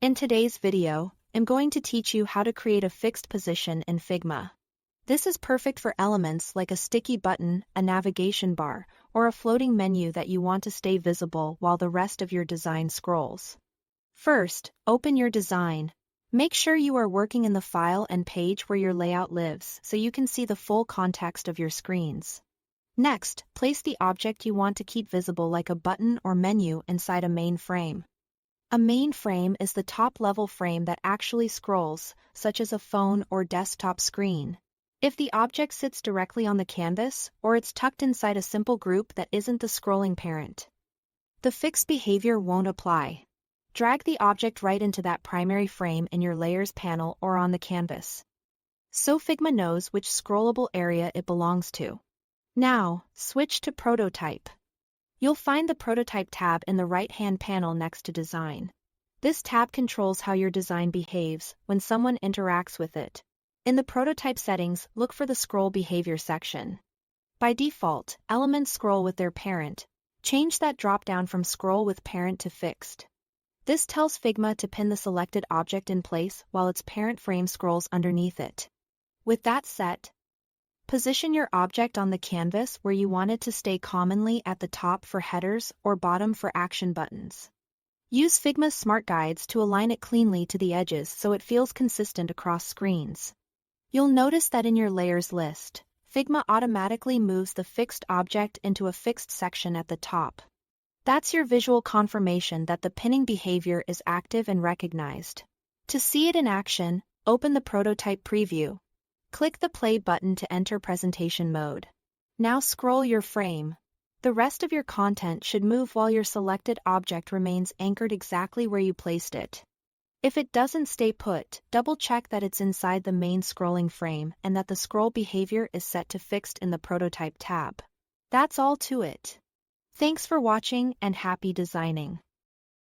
In today's video, I'm going to teach you how to create a fixed position in Figma. This is perfect for elements like a sticky button, a navigation bar, or a floating menu that you want to stay visible while the rest of your design scrolls. First, open your design. Make sure you are working in the file and page where your layout lives so you can see the full context of your screens. Next, place the object you want to keep visible like a button or menu inside a main frame. A main frame is the top-level frame that actually scrolls, such as a phone or desktop screen. If the object sits directly on the canvas, or it's tucked inside a simple group that isn't the scrolling parent, the fixed behavior won't apply. Drag the object right into that primary frame in your Layers panel or on the canvas, so Figma knows which scrollable area it belongs to. Now, switch to Prototype. You'll find the Prototype tab in the right-hand panel next to Design. This tab controls how your design behaves when someone interacts with it. In the Prototype settings, look for the Scroll Behavior section. By default, elements scroll with their parent. Change that drop-down from Scroll with Parent to Fixed. This tells Figma to pin the selected object in place while its parent frame scrolls underneath it. With that set, position your object on the canvas where you want it to stay, commonly at the top for headers or bottom for action buttons. Use Figma's smart guides to align it cleanly to the edges so it feels consistent across screens. You'll notice that in your layers list, Figma automatically moves the fixed object into a fixed section at the top. That's your visual confirmation that the pinning behavior is active and recognized. To see it in action, open the Prototype preview. Click the play button to enter presentation mode. Now scroll your frame. The rest of your content should move while your selected object remains anchored exactly where you placed it. If it doesn't stay put, double-check that it's inside the main scrolling frame and that the scroll behavior is set to Fixed in the Prototype tab. That's all to it. Thanks for watching and happy designing.